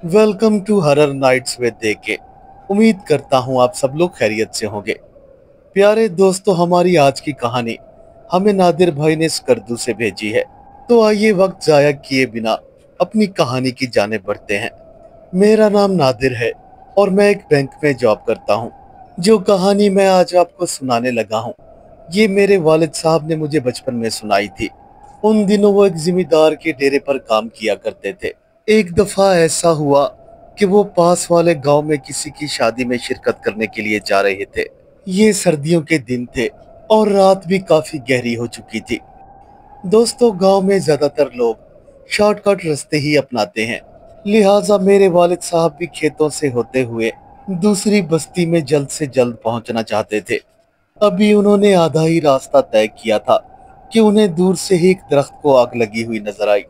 Welcome to horror nights with देके। उम्मीद करता हूँ आप सब लोग खैरियत से होंगे। प्यारे दोस्तों, हमारी आज की कहानी हमें नादिर भाई ने स्कर्दू से भेजी है। तो आइए वक्त जाया किए बिना अपनी कहानी की जाने बढ़ते हैं। मेरा नाम नादिर है और मैं एक बैंक में जॉब करता हूँ। जो कहानी मैं आज आपको सुनाने लगा हूँ, ये मेरे वालिद साहब ने मुझे बचपन में सुनाई थी। उन दिनों वो एक जिम्मेदार के डेरे पर काम किया करते थे। एक दफा ऐसा हुआ कि वो पास वाले गांव में किसी की शादी में शिरकत करने के लिए जा रहे थे। ये सर्दियों के दिन थे और रात भी काफी गहरी हो चुकी थी। दोस्तों, गांव में ज्यादातर लोग शॉर्टकट रास्ते ही अपनाते हैं। लिहाजा मेरे वालिद साहब भी खेतों से होते हुए दूसरी बस्ती में जल्द से जल्द पहुंचना चाहते थे। अभी उन्होंने आधा ही रास्ता तय किया था कि उन्हें दूर से ही एक दरख्त को आग लगी हुई नजर आई।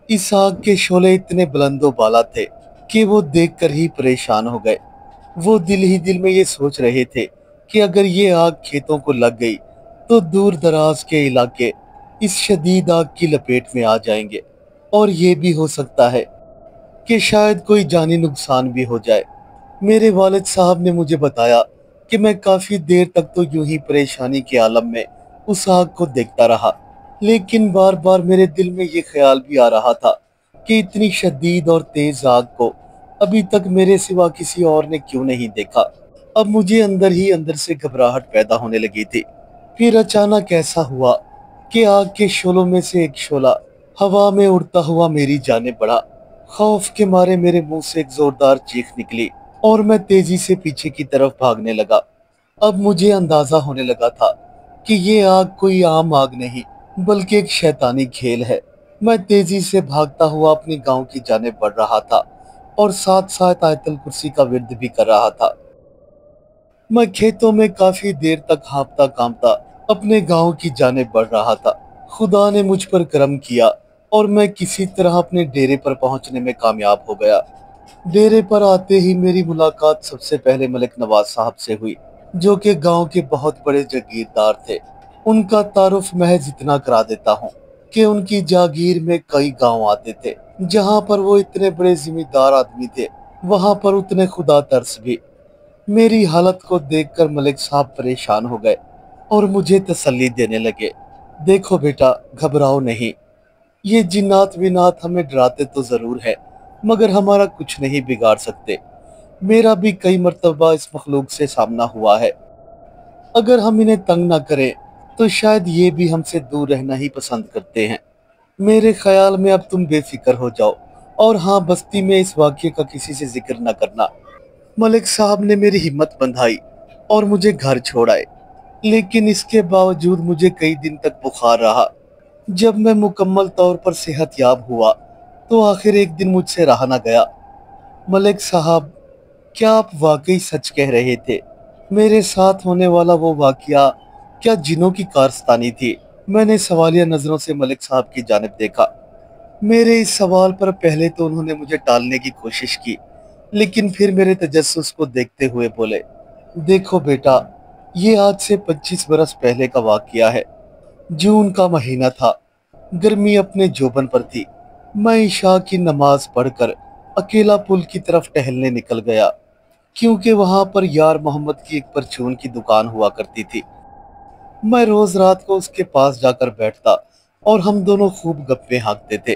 इस आग के शोले इतने बुलंदो बाला थे कि वो देखकर ही परेशान हो गए। वो दिल ही दिल में ये सोच रहे थे कि अगर ये आग खेतों को लग गई तो दूर दराज के इलाके इस शदीद आग की लपेट में आ जाएंगे, और ये भी हो सकता है कि शायद कोई जानी नुकसान भी हो जाए। मेरे वालिद साहब ने मुझे बताया कि मैं काफी देर तक तो यूं ही परेशानी के आलम में उस आग को देखता रहा, लेकिन बार बार मेरे दिल में ये ख्याल भी आ रहा था कि इतनी शदीद और तेज आग को अभी तक मेरे सिवा किसी और ने क्यों नहीं देखा। अब मुझे अंदर ही अंदर से घबराहट पैदा होने लगी थी। फिर अचानक ऐसा हुआ कि आग के शोलों में से एक शोला हवा में उड़ता हुआ मेरी जानिब बढ़ा। खौफ के मारे मेरे मुंह से एक जोरदार चीख निकली और मैं तेजी से पीछे की तरफ भागने लगा। अब मुझे अंदाजा होने लगा था कि ये आग कोई आम आग नहीं, बल्कि एक शैतानी खेल है। मैं तेजी से भागता हुआ अपनी गांव की जानिब बढ़ रहा था और साथ साथ आयतल कुर्सी का विर्द भी कर रहा था। मैं खेतों में काफी देर तक हाँफता कांपता अपने गांव की जानिब बढ़ रहा था। खुदा ने मुझ पर करम किया और मैं किसी तरह अपने डेरे पर पहुंचने में कामयाब हो गया। डेरे पर आते ही मेरी मुलाकात सबसे पहले मलिक नवाज साहब से हुई, जो कि गांव के बहुत बड़े जागीरदार थे। उनका तारुफ महज इतना करा देता हूँ कि उनकी जागीर में कई गांव आते थे। जहां पर वो इतने बड़े जिम्मेदार आदमी थे, वहां पर उतने खुदा तरस भी। मेरी हालत को देखकर मलिक साहब परेशान हो गए और मुझे तसल्ली देने लगे। देखो बेटा, घबराओ नहीं। ये जिन्नात विनात हमें डराते तो जरूर है, मगर हमारा कुछ नहीं बिगाड़ सकते। मेरा भी कई मर्तबा इस मखलूक से सामना हुआ है। अगर हम इन्हें तंग ना करें तो शायद ये भी हमसे दूर रहना ही पसंद करते हैं। मेरे ख्याल में अब तुम बेफिक्र हो जाओ, और हाँ, बस्ती में इस वाक़ये का किसी से जिक्र न करना। मलिक साहब ने मेरी हिम्मत बंधाई और मुझे घर छोड़ आए, लेकिन इसके बावजूद मुझे कई दिन तक बुखार रहा। जब मैं मुकम्मल तौर पर सेहतयाब हुआ तो आखिर एक दिन मुझसे रहा न गया। मलिक साहब, क्या आप वाकई सच कह रहे थे? मेरे साथ होने वाला वो वाकया क्या जिनों की कारस्तानी थी? मैंने सवालिया नजरों से मलिक साहब की जानिब देखा। मेरे इस सवाल पर पहले तो उन्होंने मुझे टालने की कोशिश की, लेकिन फिर मेरे तजस्सुस को देखते हुए बोले, देखो बेटा, ये आज से 25 बरस पहले का वाकया है। जून का महीना था। गर्मी अपने जोबन पर थी। मैं इशा की नमाज पढ़कर अकेला पुल की तरफ टहलने निकल गया, क्योंकि वहां पर यार मोहम्मद की एक परचून की दुकान हुआ करती थी। मैं रोज रात को उसके पास जाकर बैठता और हम दोनों खूब गप्पे हाँकते थे।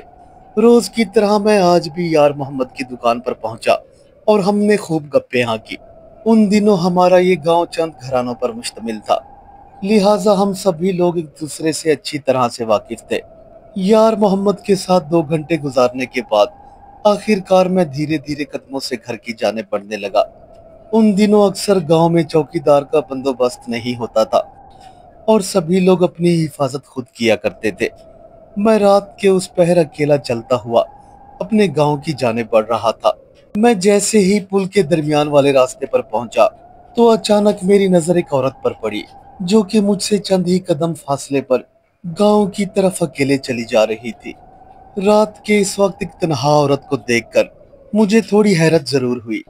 रोज की तरह मैं आज भी यार मोहम्मद की दुकान पर पहुंचा और हमने खूब गप्पे हाँकी। उन दिनों हमारा ये गांव चंद घरानों पर मुश्तमिल था, लिहाजा हम सभी लोग एक दूसरे से अच्छी तरह से वाकिफ थे। यार मोहम्मद के साथ 2 घंटे गुजारने के बाद आखिरकार मैं धीरे धीरे कदमों से घर की जाने बढ़ने लगा। उन दिनों अक्सर गांव में चौकीदार का बंदोबस्त नहीं होता था और सभी लोग अपनी हिफाजत खुद किया करते थे। मैं रात के उस पहर अकेला चलता हुआ अपने गांव की जाने बढ़ रहा था। मैं जैसे ही पुल के दरमियान वाले रास्ते पर पहुंचा तो अचानक मेरी नजर एक औरत पर पड़ी, जो कि मुझसे चंद ही कदम फासले पर गांव की तरफ अकेले चली जा रही थी। रात के इस वक्त एक तन्हा औरत को देखकर मुझे थोड़ी हैरत जरूर हुई,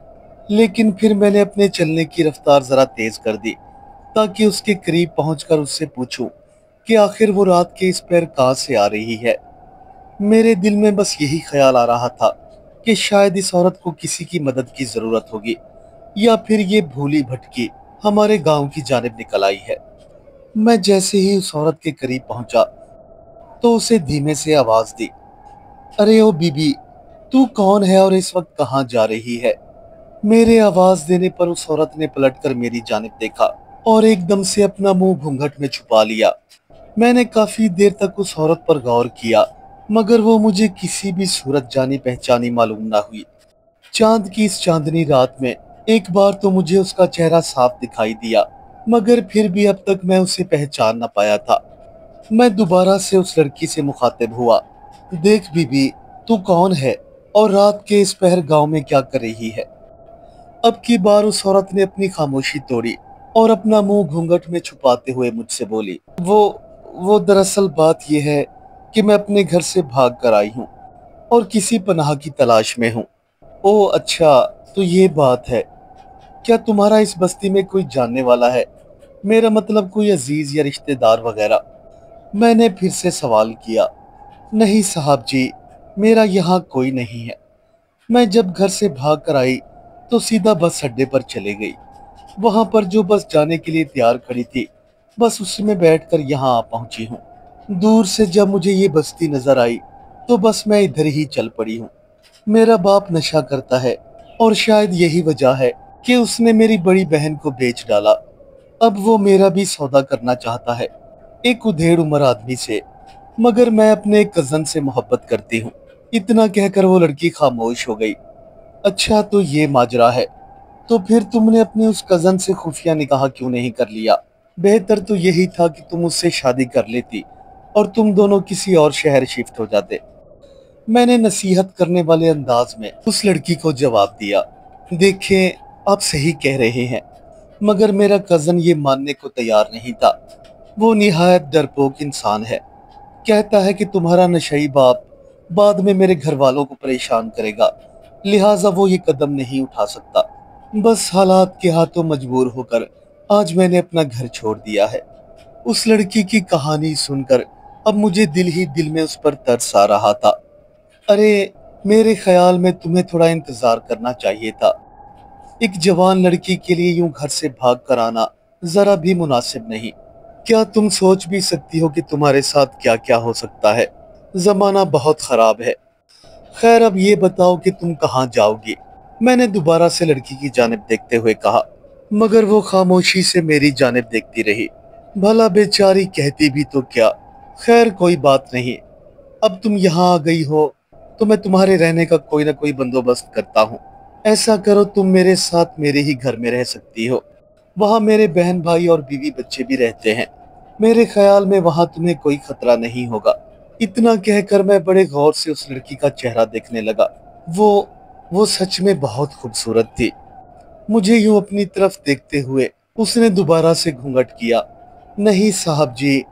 लेकिन फिर मैंने अपने चलने की रफ्तार जरा तेज कर दी ताकि उसके करीब पहुंचकर उससे पूछूं कि आखिर वो रात के इस पैर कहाँ से आ रही है। मेरे दिल में बस यही ख्याल आ रहा था कि शायद इस औरत को किसी की मदद की जरूरत होगी, या फिर ये भूली भटकी हमारे गांव की जानिब निकल आई है। मैं जैसे ही उस औरत के करीब पहुंचा तो उसे धीमे से आवाज दी, अरे ओ बीबी, तू कौन है और इस वक्त कहाँ जा रही है? मेरे आवाज देने पर उस औरत ने पलटकर मेरी जानिब देखा और एकदम से अपना मुंह घूंघट में छुपा लिया। मैंने काफी देर तक उस औरत पर गौर किया, मगर वो मुझे किसी भी सूरत जानी पहचानी मालूम ना हुई। चांद की इस चांदनी रात में एक बार तो मुझे उसका चेहरा साफ दिखाई दिया, मगर फिर भी अब तक मैं उसे पहचान ना पाया था। मैं दोबारा से उस लड़की से मुखातिब हुआ, देख बीबी, तू कौन है और रात के इस पहर गांव में क्या कर रही है? अब की बार उस औरत ने अपनी खामोशी तोड़ी और अपना मुंह घूंघट में छुपाते हुए मुझसे बोली, वो दरअसल बात यह है कि मैं अपने घर से भाग कर आई हूँ और किसी पनाह की तलाश में हूँ। ओह अच्छा, तो ये बात है। क्या तुम्हारा इस बस्ती में कोई जानने वाला है? मेरा मतलब कोई अजीज या रिश्तेदार वगैरह? मैंने फिर से सवाल किया। नहीं साहब जी, मेरा यहाँ कोई नहीं है। मैं जब घर से भाग कर आई तो सीधा बस अड्डे पर चले गई। वहां पर जो बस जाने के लिए तैयार खड़ी थी, बस उसी में बैठकर यहाँ आ पहुंची हूँ। दूर से जब मुझे ये बस्ती नजर आई तो बस मैं इधर ही चल पड़ी हूँ। मेरा बाप नशा करता है और शायद यही वजह है कि उसने मेरी बड़ी बहन को बेच डाला। अब वो मेरा भी सौदा करना चाहता है, एक उधेड़ उम्र आदमी से। मगर मैं अपने एक कजन से मोहब्बत करती हूँ। इतना कहकर वो लड़की खामोश हो गई। अच्छा, तो ये माजरा है। तो फिर तुमने अपने उस कजन से खुफिया निकाह क्यों नहीं कर लिया? बेहतर तो यही था कि तुम उससे शादी कर लेती और तुम दोनों किसी और शहर शिफ्ट हो जाते। मैंने नसीहत करने वाले अंदाज में उस लड़की को जवाब दिया, देखें, आप सही कह रहे हैं, मगर मेरा कजन ये मानने को तैयार नहीं था। वो निहायत डरपोक इंसान है। कहता है कि तुम्हारा नशई बाप बाद में मेरे घर वालों को परेशान करेगा, लिहाजा वो ये कदम नहीं उठा सकता। बस हालात के हाथों मजबूर होकर आज मैंने अपना घर छोड़ दिया है। उस लड़की की कहानी सुनकर अब मुझे दिल ही दिल में उस पर तरस आ रहा था। अरे, मेरे ख्याल में तुम्हें थोड़ा इंतजार करना चाहिए था। एक जवान लड़की के लिए यूं घर से भाग कर आना जरा भी मुनासिब नहीं। क्या तुम सोच भी सकती हो कि तुम्हारे साथ क्या क्या हो सकता है? जमाना बहुत खराब है। खैर, अब ये बताओ कि तुम कहाँ जाओगी? मैंने दोबारा से लड़की की जानिब देखते हुए कहा, मगर वो खामोशी से मेरी जानिब देखती रही। भला बेचारी कहती भी तो क्या। खैर, कोई बात नहीं। अब तुम यहाँ आ गई हो तो मैं तुम्हारे रहने का कोई ना कोई बंदोबस्त करता हूँ। ऐसा करो, तुम मेरे साथ मेरे ही घर में रह सकती हो। वहाँ मेरे बहन भाई और बीवी बच्चे भी रहते हैं। मेरे ख्याल में वहाँ तुम्हें कोई खतरा नहीं होगा। इतना कहकर मैं बड़े गौर से उस लड़की का चेहरा देखने लगा। वो वो सच में बहुत खूबसूरत थी। मुझे यूं अपनी तरफ देखते हुए उसने दोबारा से घूंघट किया। नहीं साहब जी,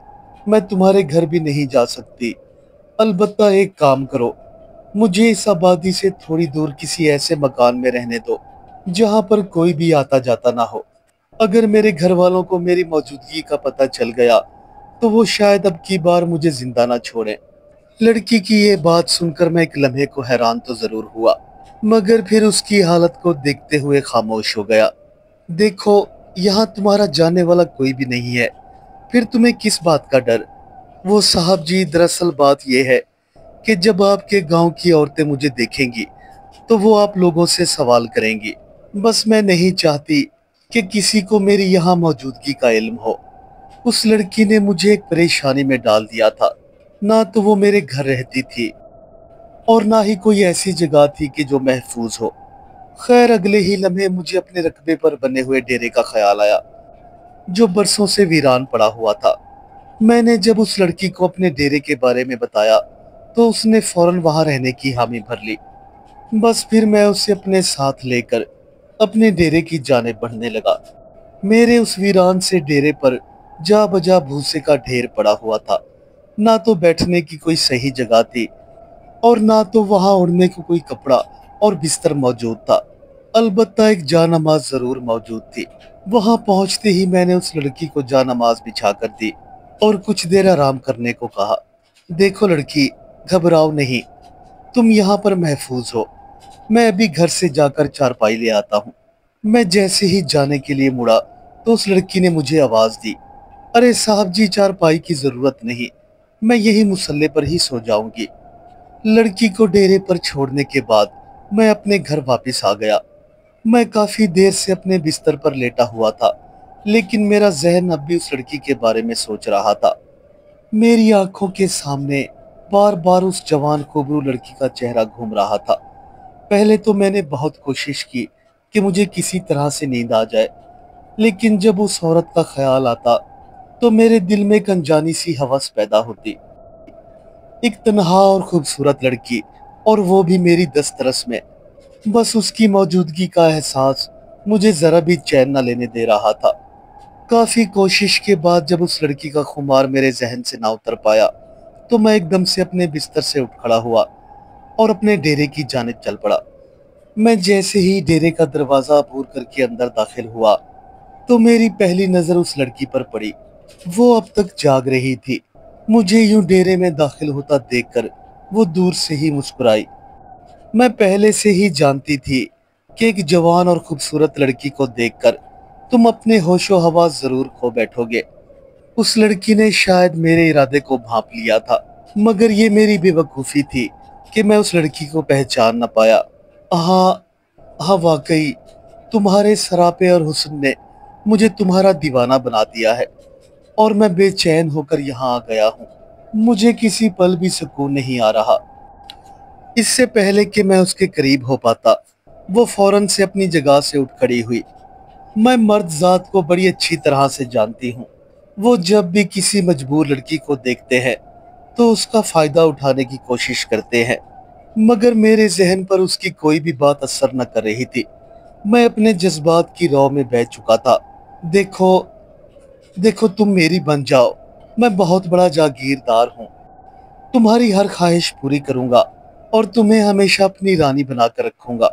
मैं तुम्हारे घर भी नहीं जा सकती। अलबत्ता एक काम करो, मुझे इस आबादी से थोड़ी दूर किसी ऐसे मकान में रहने दो जहां पर कोई भी आता जाता ना हो। अगर मेरे घर वालों को मेरी मौजूदगी का पता चल गया तो वो शायद अब की बार मुझे जिंदा ना छोड़े। लड़की की ये बात सुनकर मैं एक लम्हे को हैरान तो जरूर हुआ, मगर फिर उसकी हालत को देखते हुए खामोश हो गया। देखो, यहाँ तुम्हारा जानने वाला कोई भी नहीं है, फिर तुम्हें किस बात का डर? वो साहब जी, दरअसल बात यह है कि जब आपके गांव की औरतें मुझे देखेंगी तो वो आप लोगों से सवाल करेंगी। बस मैं नहीं चाहती कि किसी को मेरी यहाँ मौजूदगी का इल्म हो। उस लड़की ने मुझे एक परेशानी में डाल दिया था। ना तो वो मेरे घर रहती थी और ना ही कोई ऐसी जगह थी कि जो महफूज हो। खैर, अगले ही लम्हे मुझे अपने रकबे पर बने हुए डेरे का ख्याल आया, जो बरसों से वीरान पड़ा हुआ था। मैंने जब उस लड़की को अपने डेरे के बारे में बताया तो उसने फौरन वहां रहने की हामी भर ली। बस फिर मैं उसे अपने साथ लेकर अपने डेरे की जानिब बढ़ने लगा। मेरे उस वीरान से डेरे पर जा बजा भूसे का ढेर पड़ा हुआ था। ना तो बैठने की कोई सही जगह थी और ना तो वहां उड़ने को कोई कपड़ा और बिस्तर मौजूद था। अलबत्ता एक जानमाज जरूर मौजूद थी। वहां पहुंचते ही मैंने उस लड़की को जानमाज बिछा कर दी और कुछ देर आराम करने को कहा। देखो लड़की, घबराओ नहीं, तुम यहाँ पर महफूज हो। मैं अभी घर से जाकर चारपाई ले आता हूँ। मैं जैसे ही जाने के लिए मुड़ा तो उस लड़की ने मुझे आवाज दी, अरे साहब जी, चारपाई की जरूरत नहीं, मैं यही मुसल्ले पर ही सो जाऊंगी। लड़की को डेरे पर छोड़ने के बाद मैं अपने घर वापस आ गया। मैं काफी देर से अपने बिस्तर पर लेटा हुआ था, लेकिन मेरा जहन अब भी उस लड़की के बारे में सोच रहा था। मेरी आंखों के सामने बार बार उस जवान खूबरू लड़की का चेहरा घूम रहा था। पहले तो मैंने बहुत कोशिश की कि मुझे किसी तरह से नींद आ जाए, लेकिन जब उस औरत का ख्याल आता तो मेरे दिल में एक अनजानी सी हवस पैदा होती। एक तन्हा और खूबसूरत लड़की, और वो भी मेरी दस्तरस में। बस उसकी मौजूदगी का एहसास मुझे जरा भी चैन न लेने दे रहा था। काफी कोशिश के बाद जब उस लड़की का खुमार मेरे जहन से ना उतर पाया तो मैं एकदम से अपने बिस्तर से उठ खड़ा हुआ और अपने डेरे की जानिब चल पड़ा। मैं जैसे ही डेरे का दरवाजा अबूर करके अंदर दाखिल हुआ तो मेरी पहली नजर उस लड़की पर पड़ी। वो अब तक जाग रही थी। मुझे यूं डेरे में दाखिल होता देखकर वो दूर से ही मुस्कुराई। मैं पहले से ही जानती थी कि एक जवान और खूबसूरत लड़की को देखकर तुम अपने होशो हवास जरूर खो बैठोगे। उस लड़की ने शायद मेरे इरादे को भांप लिया था, मगर ये मेरी बेवकूफ़ी थी कि मैं उस लड़की को पहचान न पाया। हाँ, हाँ वाकई तुम्हारे सरापे और हुस्न ने मुझे तुम्हारा दीवाना बना दिया है, और मैं बेचैन होकर यहाँ आ गया हूँ। मुझे किसी पल भी सुकून नहीं आ रहा। इससे पहले कि मैं उसके करीब हो पाता, वो फौरन से अपनी जगह से उठ खड़ी हुई। मैं मर्द जात को बड़ी अच्छी तरह से जानती हूँ। वो जब भी किसी मजबूर लड़की को देखते हैं तो उसका फायदा उठाने की कोशिश करते हैं, मगर मेरे जहन पर उसकी कोई भी बात असर न कर रही थी। मैं अपने जज्बात की रौ में बह चुका था। देखो, देखो तुम मेरी बन जाओ। मैं बहुत बड़ा जागीरदार हूँ। तुम्हारी हर ख्वाहिश पूरी करूंगा और तुम्हें हमेशा अपनी रानी बनाकर रखूंगा।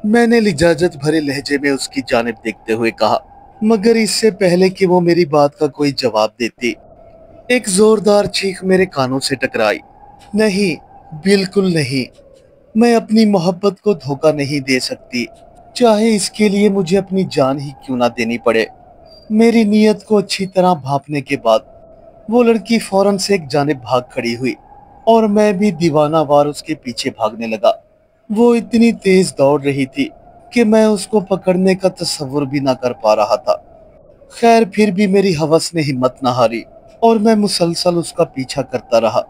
मैंने लिजाजत भरे लहजे में उसकी जानिब देखते हुए कहा, मगर इससे पहले कि वो मेरी बात का कोई जवाब देती, एक जोरदार चीख मेरे कानों से टकराई। नहीं, बिल्कुल नहीं, मैं अपनी मोहब्बत को धोखा नहीं दे सकती, चाहे इसके लिए मुझे अपनी जान ही क्यों ना देनी पड़े। मेरी नीयत को अच्छी तरह भांपने के बाद वो लड़की फौरन से एक जानिब भाग खड़ी हुई और मैं भी दीवाना वार उसके पीछे भागने लगा। वो इतनी तेज दौड़ रही थी कि मैं उसको पकड़ने का तस्वुर भी ना कर पा रहा था। खैर, फिर भी मेरी हवस ने हिम्मत न हारी और मैं मुसलसल उसका पीछा करता रहा।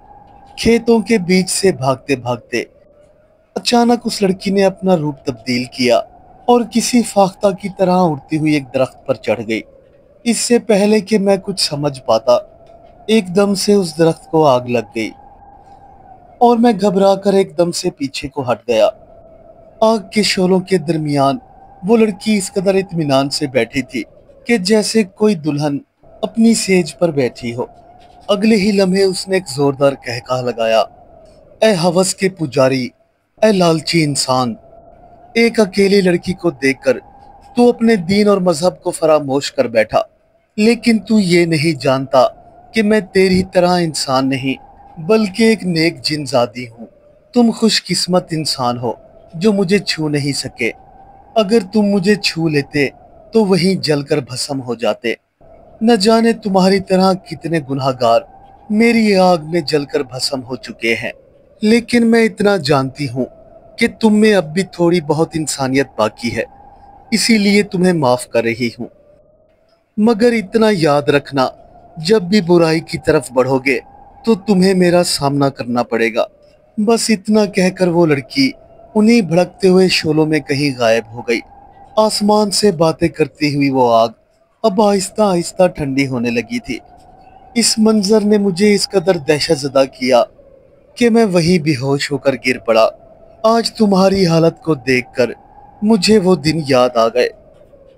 खेतों के बीच से भागते भागते अचानक उस लड़की ने अपना रूप तब्दील किया और किसी फाख्ता की तरह उड़ती हुई एक दरख्त पर चढ़ गई। इससे पहले कि मैं कुछ समझ पाता, एकदम से उस दरख्त को आग लग गई और मैं घबरा कर एकदम से पीछे को हट गया। आग के शोलों के दरमियान वो लड़की इस कदर इत्मीनान से बैठी थी कि जैसे कोई दुल्हन अपनी सेज पर बैठी हो। अगले ही लम्हे उसने एक जोरदार कहका लगाया, ए हवस के पुजारी, ए लालची इंसान, एक अकेली लड़की को देखकर तू अपने दीन और मजहब को फरामोश कर बैठा, लेकिन तू ये नहीं जानता कि मैं तेरी तरह इंसान नहीं बल्कि एक नेक जिनजादी हूँ। तुम खुशकिस्मत इंसान हो जो मुझे छू नहीं सके। अगर तुम मुझे छू लेते तो वहीं जलकर भस्म हो जाते। न जाने तुम्हारी तरह कितने गुनहगार मेरी आग में जलकर भस्म हो चुके हैं, लेकिन मैं इतना जानती हूँ कि तुम में अब भी थोड़ी बहुत इंसानियत बाकी है, इसीलिए तुम्हें माफ कर रही हूँ। मगर इतना याद रखना, जब भी बुराई की तरफ बढ़ोगे तो तुम्हें मेरा सामना करना पड़ेगा। बस इतना कहकर वो लड़की उन्हीं भड़कते हुए शोलों में कहीं गायब हो गई। आसमान से बातें करती हुई वो आग अब आहिस्ता आहिस्ता ठंडी होने लगी थी। इस मंजर ने मुझे इस कदर दहशतज़दा किया कि मैं वहीं बेहोश होकर गिर पड़ा। आज तुम्हारी हालत को देखकर मुझे वो दिन याद आ गए।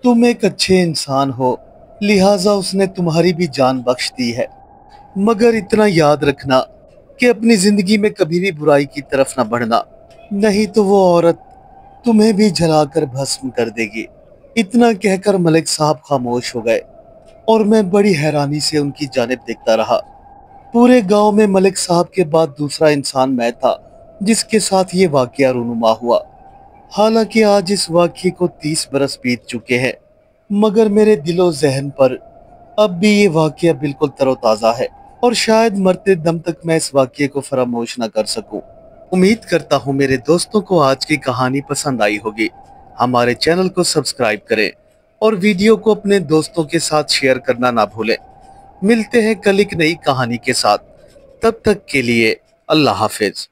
तुम एक अच्छे इंसान हो, लिहाजा उसने तुम्हारी भी जान बख्श दी है। मगर इतना याद रखना कि अपनी जिंदगी में कभी भी बुराई की तरफ न बढ़ना, नहीं तो वो औरत तुम्हें भी जलाकर भस्म कर देगी। इतना कहकर मलिक साहब खामोश हो गए और मैं बड़ी हैरानी से उनकी जानिब देखता रहा। पूरे गांव में मलिक साहब के बाद दूसरा इंसान मैं था जिसके साथ ये वाकया रूनुमा हुआ। हालांकि आज इस वाक़ये को 30 बरस बीत चुके हैं, मगर मेरे दिलो ज़हन पर अब भी ये वाक़या बिल्कुल तरोताज़ा है और शायद मरते दम तक मैं इस वाक़ये को फरामोश न कर सकूं। उम्मीद करता हूं मेरे दोस्तों को आज की कहानी पसंद आई होगी। हमारे चैनल को सब्सक्राइब करें और वीडियो को अपने दोस्तों के साथ शेयर करना ना भूलें। मिलते हैं कल एक नई कहानी के साथ। तब तक के लिए अल्लाह हाफिज।